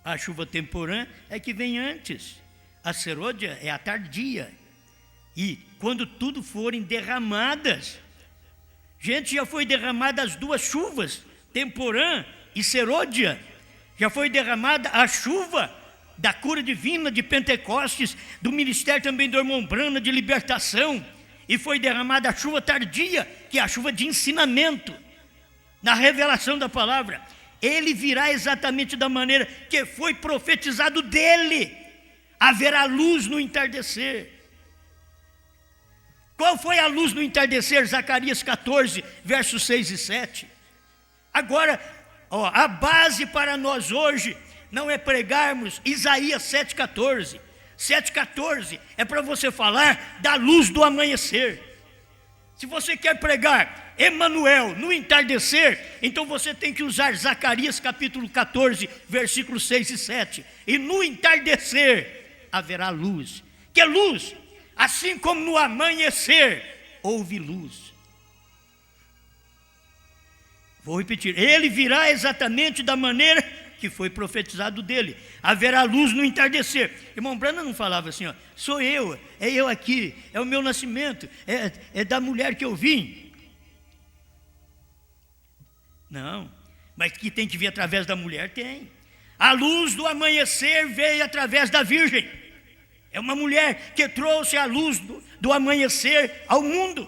A chuva temporã é que vem antes. A serôdia é a tardia. E quando tudo forem derramadas, gente, já foi derramada as 2 chuvas, temporã e serôdia. Já foi derramada a chuva da cura divina de Pentecostes, do ministério também do irmão Branham de libertação. E foi derramada a chuva tardia, que é a chuva de ensinamento, na revelação da palavra. Ele virá exatamente da maneira que foi profetizado dele. Haverá luz no entardecer. Qual foi a luz no entardecer? Zacarias 14, versos 6 e 7. Agora, a base para nós hoje não é pregarmos Isaías 7,14. 7,14 é para você falar da luz do amanhecer. Se você quer pregar Emanuel no entardecer, então você tem que usar Zacarias capítulo 14, versículos 6 e 7. E no entardecer haverá luz. Que luz? Assim como no amanhecer houve luz. Vou repetir, ele virá exatamente da maneira que foi profetizado dele. Haverá luz no entardecer. Irmão Branham não falava assim, ó, sou eu, é eu aqui, é o meu nascimento, é da mulher que eu vim. Não, mas que tem que vir através da mulher, tem. A luz do amanhecer veio através da Virgem. É uma mulher que trouxe a luz do amanhecer ao mundo.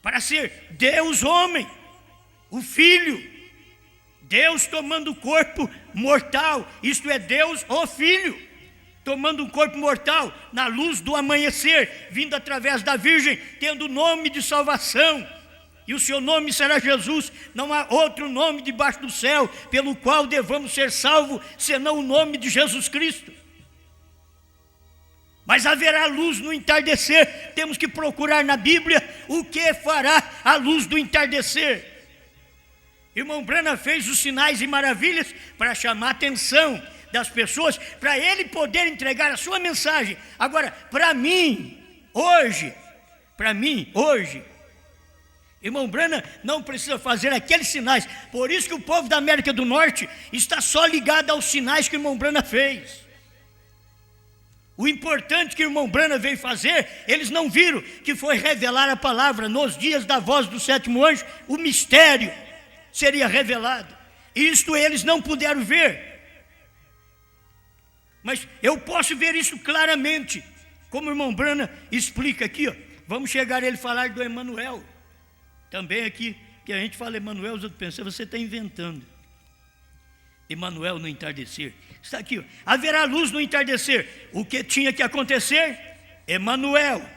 Para ser Deus homem, o Filho. Deus tomando o corpo mortal, isto é, Deus o Filho, tomando um corpo mortal na luz do amanhecer, vindo através da Virgem, tendo o nome de salvação. E o seu nome será Jesus. Não há outro nome debaixo do céu pelo qual devamos ser salvos, senão o nome de Jesus Cristo. Mas haverá luz no entardecer. Temos que procurar na Bíblia o que fará a luz do entardecer. Irmão Branham fez os sinais e maravilhas para chamar a atenção das pessoas, para ele poder entregar a sua mensagem. Agora, para mim, hoje, irmão Branham não precisa fazer aqueles sinais. Por isso que o povo da América do Norte está só ligado aos sinais que o irmão Branham fez. O importante que o irmão Branham veio fazer, eles não viram, que foi revelar a palavra. Nos dias da voz do sétimo anjo, o mistério seria revelado. Isto eles não puderam ver. Mas eu posso ver isso claramente, como o irmão Branham explica aqui, ó. Vamos chegar a ele falar do Emanuel. Também aqui, que a gente fala Emanuel, os outros pensam, você está inventando. Emanuel no entardecer. Está aqui, ó. Haverá luz no entardecer. O que tinha que acontecer? Emanuel,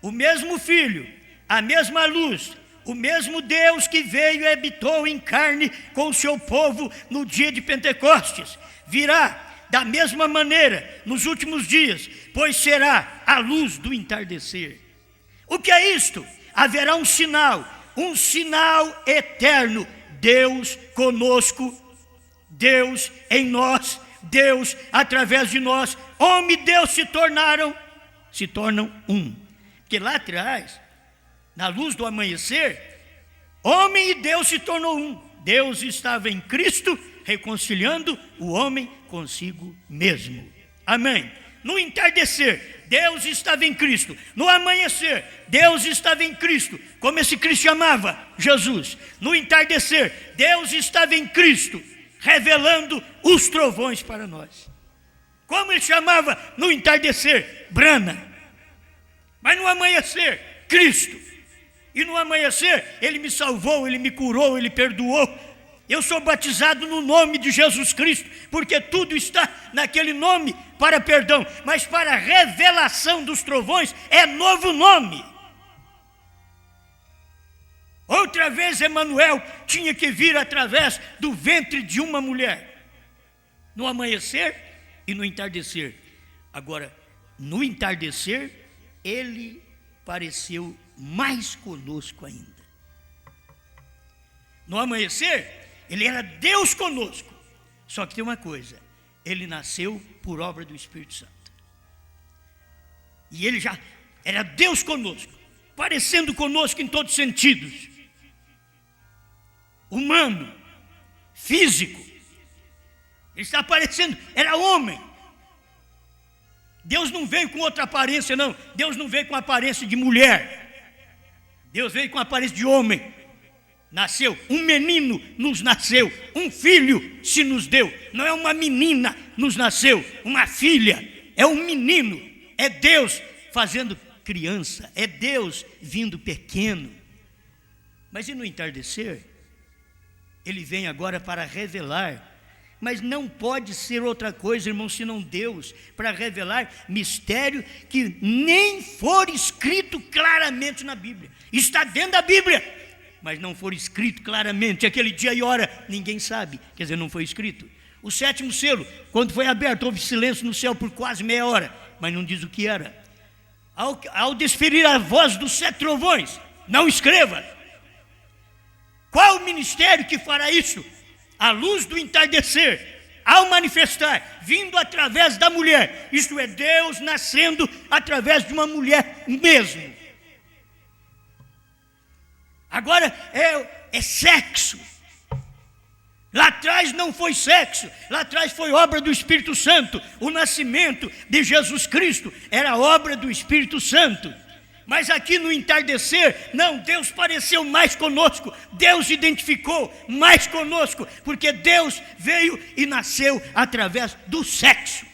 o mesmo Filho, a mesma luz, o mesmo Deus que veio e habitou em carne com o seu povo no dia de Pentecostes, virá da mesma maneira nos últimos dias, pois será a luz do entardecer. O que é isto? Haverá um sinal eterno. Deus conosco, Deus em nós, Deus através de nós. Homem e Deus se tornam um. Porque lá atrás, na luz do amanhecer, homem e Deus se tornou um. Deus estava em Cristo, reconciliando o homem consigo mesmo. Amém. No entardecer, Deus estava em Cristo. No amanhecer, Deus estava em Cristo. Como esse Cristo chamava? Jesus. No entardecer, Deus estava em Cristo, revelando os trovões para nós. Como ele chamava no entardecer? Branham. Mas no amanhecer, Cristo. E no amanhecer, ele me salvou, ele me curou, ele perdoou. Eu sou batizado no nome de Jesus Cristo, porque tudo está naquele nome para perdão. Mas para a revelação dos trovões é novo nome. Outra vez Emanuel tinha que vir através do ventre de uma mulher. No amanhecer e no entardecer. Agora, no entardecer, ele pareceu mais conosco ainda. No amanhecer, ele era Deus conosco. Só que tem uma coisa, ele nasceu por obra do Espírito Santo. E ele já era Deus conosco, parecendo conosco em todos os sentidos. Humano, físico. Ele está aparecendo, era homem. Deus não veio com outra aparência, não. Deus não veio com a aparência de mulher. Deus veio com a aparência de homem. Nasceu, um menino nos nasceu, um filho se nos deu. Não é uma menina nos nasceu, uma filha. É um menino, é Deus fazendo criança, é Deus vindo pequeno. Mas e no entardecer? Ele vem agora para revelar. Mas não pode ser outra coisa, irmão, senão Deus, para revelar mistério que nem for escrito claramente na Bíblia. Está dentro da Bíblia, mas não for escrito claramente. Aquele dia e hora, ninguém sabe, quer dizer, não foi escrito. O sétimo selo, quando foi aberto, houve silêncio no céu por quase meia hora, mas não diz o que era. Ao desferir a voz dos 7 trovões, não escreva. Qual o ministério que fará isso? A luz do entardecer, ao manifestar, vindo através da mulher. Isto é, Deus nascendo através de uma mulher mesmo. Agora é sexo. Lá atrás não foi sexo, lá atrás foi obra do Espírito Santo. O nascimento de Jesus Cristo era obra do Espírito Santo. Mas aqui no entardecer, não, Deus pareceu mais conosco, Deus identificou mais conosco, porque Deus veio e nasceu através do sexo.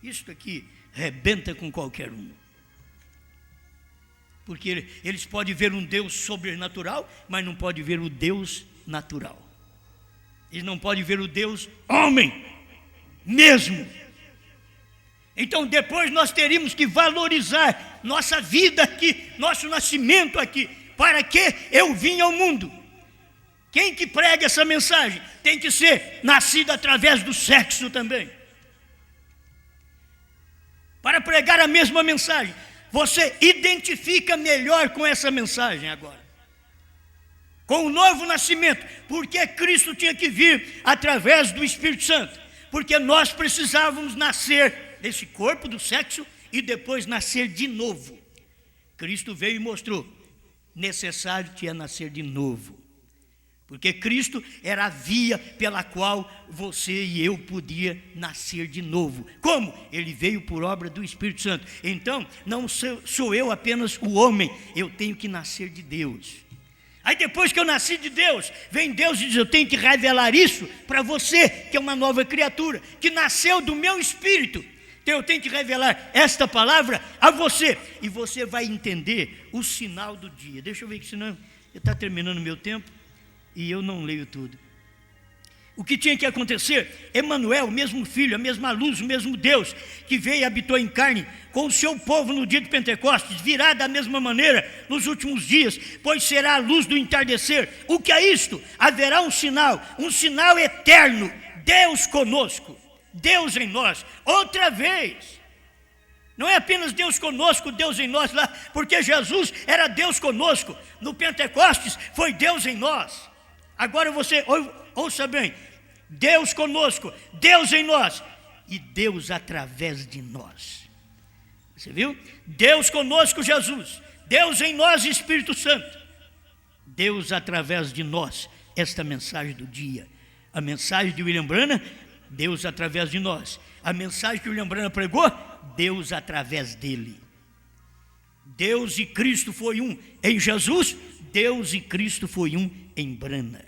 Isso aqui rebenta com qualquer um. Porque eles podem ver um Deus sobrenatural, mas não podem ver o Deus natural. Eles não podem ver o Deus homem mesmo. Então depois nós teríamos que valorizar nossa vida aqui, nosso nascimento aqui. Para que eu vim ao mundo? Quem que prega essa mensagem tem que ser nascido através do sexo também. Para pregar a mesma mensagem, você identifica melhor com essa mensagem agora. Com o novo nascimento, porque Cristo tinha que vir através do Espírito Santo. Porque nós precisávamos nascer desse corpo do sexo e depois nascer de novo. Cristo veio e mostrou, necessário tinha nascer de novo. Porque Cristo era a via pela qual você e eu podia nascer de novo. Como? Ele veio por obra do Espírito Santo. Então, não sou eu apenas o homem, eu tenho que nascer de Deus. Aí depois que eu nasci de Deus, vem Deus e diz, eu tenho que revelar isso para você, que é uma nova criatura, que nasceu do meu Espírito. Então eu tenho que revelar esta palavra a você. E você vai entender o sinal do dia. Deixa eu ver que senão está terminando o meu tempo. E eu não leio tudo. O que tinha que acontecer? Emanuel, o mesmo Filho, a mesma luz, o mesmo Deus, que veio e habitou em carne com o seu povo no dia de Pentecostes, virá da mesma maneira nos últimos dias, pois será a luz do entardecer. O que é isto? Haverá um sinal eterno, Deus conosco, Deus em nós, outra vez. Não é apenas Deus conosco, Deus em nós lá, porque Jesus era Deus conosco, no Pentecostes foi Deus em nós. Agora você, ouça bem, Deus conosco, Deus em nós e Deus através de nós. Você viu? Deus conosco, Jesus, Deus em nós, Espírito Santo. Deus através de nós, esta mensagem do dia. A mensagem de William Branham, Deus através de nós. A mensagem que William Branham pregou, Deus através dele. Deus e Cristo foi um em Jesus, Deus e Cristo foi um em Branham.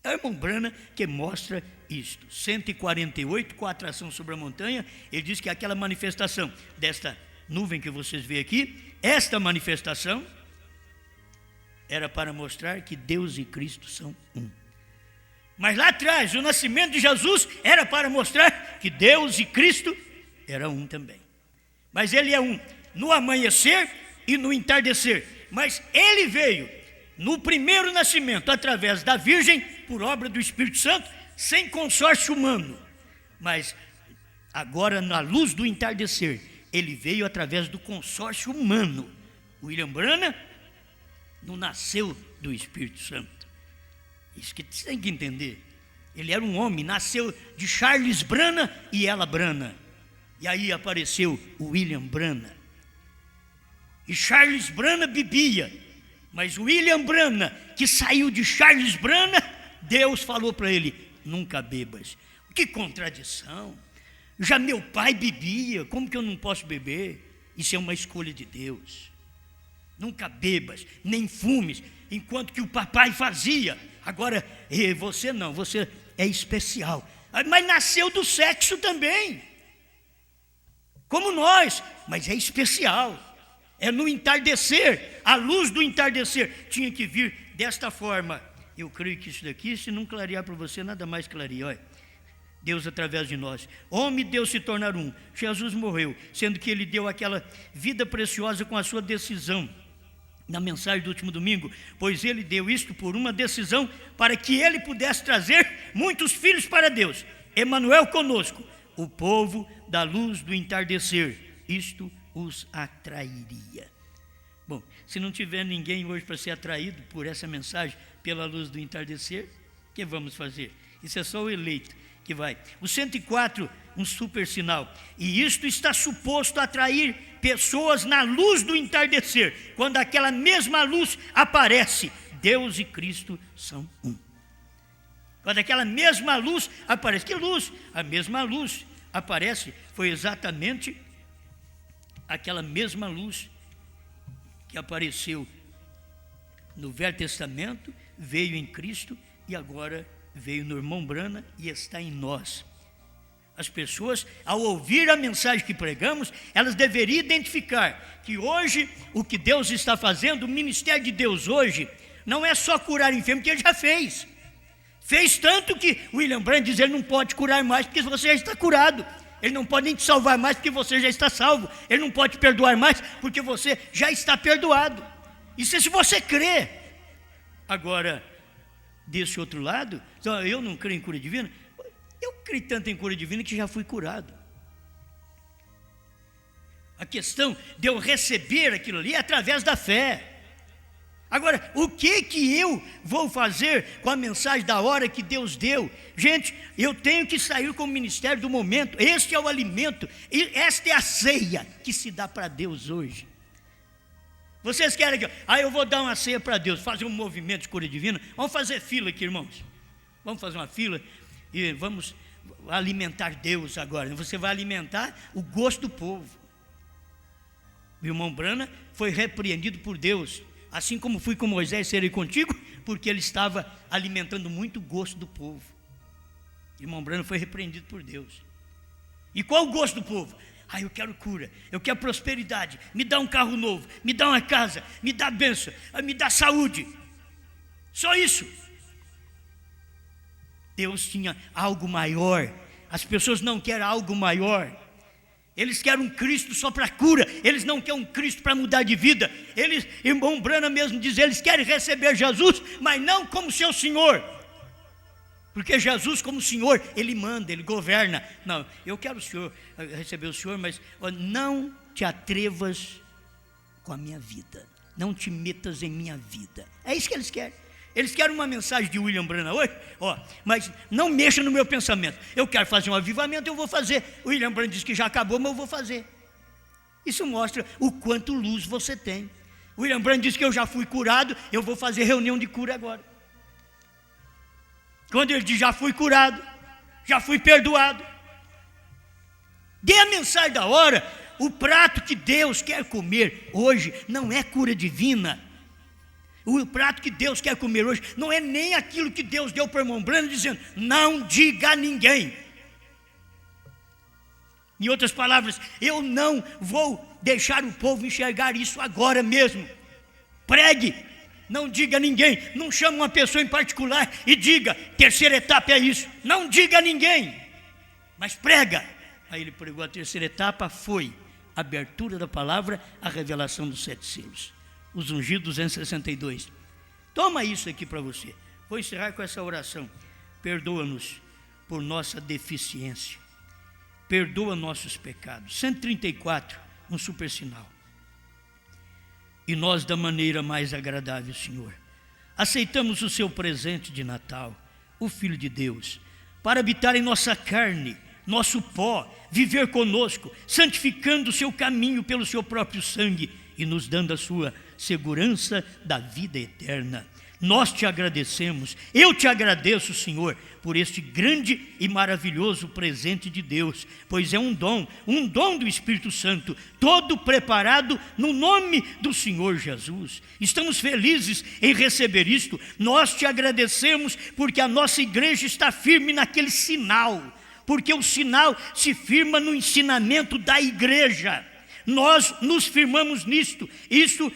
É o irmão Branham que mostra isto. 148, com a atração sobre a montanha, ele diz que aquela manifestação desta nuvem que vocês veem aqui, esta manifestação era para mostrar que Deus e Cristo são um. Mas lá atrás, o nascimento de Jesus era para mostrar que Deus e Cristo eram um também. Mas ele é um no amanhecer e no entardecer. Mas ele veio no primeiro nascimento, através da Virgem, por obra do Espírito Santo, sem consórcio humano. Mas agora, na luz do entardecer, ele veio através do consórcio humano. William Branham não nasceu do Espírito Santo. Isso que você tem que entender. Ele era um homem, nasceu de Charles Branham e Ella Branham. E aí apareceu o William Branham. E Charles Branham bebia, mas o William Branham, que saiu de Charles Branham, Deus falou para ele, nunca bebas. Que contradição. Já meu pai bebia, como que eu não posso beber? Isso é uma escolha de Deus. Nunca bebas, nem fumes, enquanto que o papai fazia. Agora, você não, você é especial. Mas nasceu do sexo também, como nós, mas é especial. É no entardecer, a luz do entardecer tinha que vir desta forma. Eu creio que isso daqui, se não clarear para você, nada mais clareia. Olha, Deus através de nós. Homem e Deus se tornaram um. Jesus morreu, sendo que ele deu aquela vida preciosa com a sua decisão. Na mensagem do último domingo, pois ele deu isto por uma decisão para que ele pudesse trazer muitos filhos para Deus. Emanuel conosco, o povo da luz do entardecer, isto os atrairia. Bom, se não tiver ninguém hoje para ser atraído por essa mensagem, pela luz do entardecer, o que vamos fazer? Isso é só o eleito que vai. O 104, um super sinal. E isto está suposto a atrair pessoas na luz do entardecer. Quando aquela mesma luz aparece, Deus e Cristo são um. Quando aquela mesma luz aparece, que luz? A mesma luz aparece, foi exatamente aquela mesma luz que apareceu no Velho Testamento, veio em Cristo e agora veio no irmão Branham e está em nós. As pessoas, ao ouvir a mensagem que pregamos, elas deveriam identificar que hoje, o que Deus está fazendo, o ministério de Deus hoje, não é só curar enfermo, que ele já fez. Fez tanto que William Branham diz, ele não pode curar mais porque você já está curado. Ele não pode nem te salvar mais porque você já está salvo. Ele não pode te perdoar mais porque você já está perdoado. Isso é se você crê. Agora, desse outro lado, eu não creio em cura divina. Eu creio tanto em cura divina que já fui curado. A questão de eu receber aquilo ali é através da fé. Agora, o que eu vou fazer com a mensagem da hora que Deus deu? Gente, eu tenho que sair com o ministério do momento. Este é o alimento, e esta é a ceia que se dá para Deus hoje. Vocês querem que eu vou dar uma ceia para Deus, fazer um movimento de cura divina? Vamos fazer fila aqui, irmãos. Vamos fazer uma fila e vamos alimentar Deus agora. Você vai alimentar o gosto do povo. O irmão Branham foi repreendido por Deus, assim como fui com Moisés, serei contigo, porque ele estava alimentando muito o gosto do povo. O irmão Branham foi repreendido por Deus. E qual o gosto do povo? Eu quero cura, eu quero prosperidade, me dá um carro novo, me dá uma casa, me dá bênção, me dá saúde. Só isso. Deus tinha algo maior. As pessoas não querem algo maior. Eles querem um Cristo só para cura. Eles não querem um Cristo para mudar de vida. Irmão Branham mesmo diz, eles querem receber Jesus, mas não como seu Senhor. Porque Jesus como Senhor, Ele manda, Ele governa. Não, eu quero o Senhor, receber o Senhor, mas não te atrevas com a minha vida. Não te metas em minha vida. É isso que eles querem. Eles querem uma mensagem de William Branham hoje, mas não mexa no meu pensamento. Eu quero fazer um avivamento, eu vou fazer. O William Branham diz que já acabou, mas eu vou fazer. Isso mostra o quanto luz você tem. O William Branham diz que eu já fui curado, eu vou fazer reunião de cura agora. Quando ele diz já fui curado, já fui perdoado, dê a mensagem da hora. O prato que Deus quer comer hoje não é cura divina. O prato que Deus quer comer hoje não é nem aquilo que Deus deu para o irmão Branham, dizendo, não diga a ninguém. Em outras palavras, eu não vou deixar o povo enxergar isso agora mesmo. Pregue, não diga a ninguém, não chame uma pessoa em particular e diga, terceira etapa é isso. Não diga a ninguém, mas prega. Aí ele pregou a terceira etapa, foi a abertura da palavra, a revelação dos 7 selos. Os ungidos 262. Toma isso aqui para você. Vou encerrar com essa oração. Perdoa-nos por nossa deficiência. Perdoa nossos pecados. 134, um super sinal. E nós, da maneira mais agradável, Senhor, aceitamos o seu presente de Natal, o Filho de Deus, para habitar em nossa carne, nosso pó, viver conosco, santificando o seu caminho pelo seu próprio sangue e nos dando a sua segurança da vida eterna. Nós te agradecemos, eu te agradeço, Senhor, por este grande e maravilhoso presente de Deus, pois é um dom do Espírito Santo, todo preparado no nome do Senhor Jesus. Estamos felizes em receber isto. Nós te agradecemos porque a nossa igreja está firme naquele sinal, porque o sinal se firma no ensinamento da igreja. Nós nos firmamos nisto, isso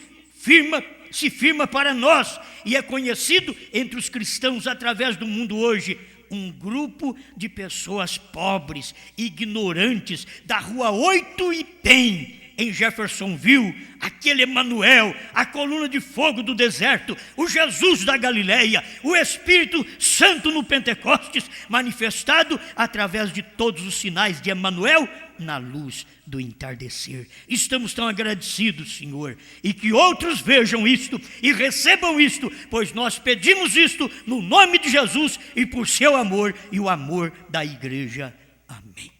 se firma para nós, e é conhecido entre os cristãos através do mundo hoje, um grupo de pessoas pobres, ignorantes, da rua 8 e Penn, em Jeffersonville, aquele Emanuel, a coluna de fogo do deserto, o Jesus da Galileia, o Espírito Santo no Pentecostes, manifestado através de todos os sinais de Emanuel na luz do entardecer. Estamos tão agradecidos, Senhor, e que outros vejam isto e recebam isto, pois nós pedimos isto no nome de Jesus e por seu amor e o amor da igreja. Amém.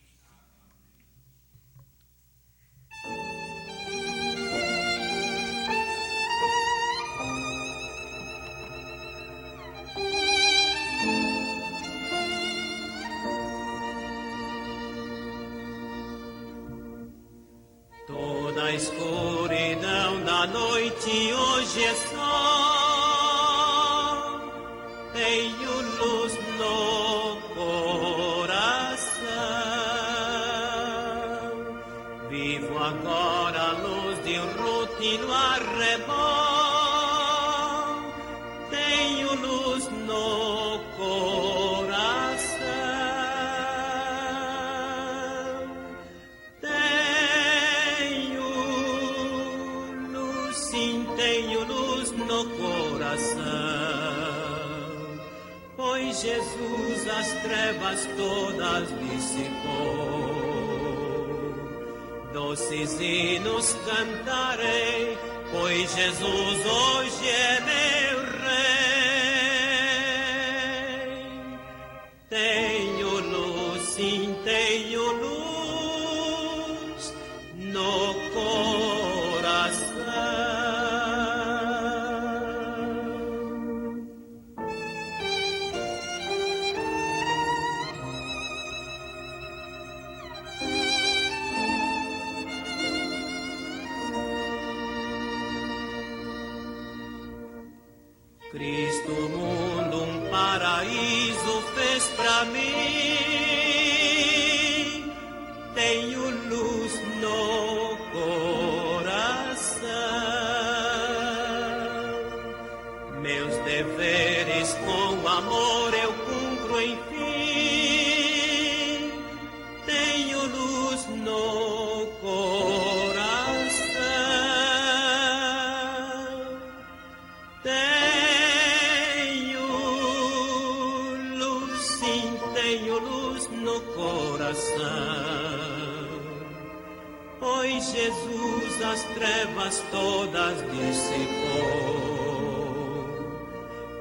Toda a escuridão da noite hoje é sol, tenho luz no coração. Vivo agora à luz de um rútilo arrebol. Tenho luz no coração. Tenho luz, sim, tenho luz no coração. Pois Jesus as trevas todas dissipou. Doces hinos cantarei, pois Jesus hoje é meu Rei. Tenho luz, sim, tenho luz no coração. Cristo o mundo um paraíso fez pra mim. Tenho luz no coração. Meus deveres com amor eu cumpro enfim. Tenho luz no coração. Tenho luz no coração, pois Jesus as trevas todas dissipou.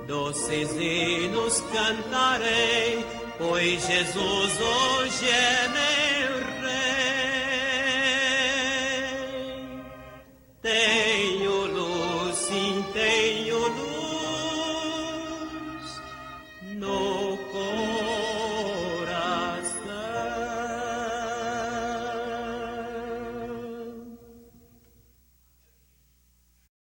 Doces hinos cantarei, pois Jesus hoje é meu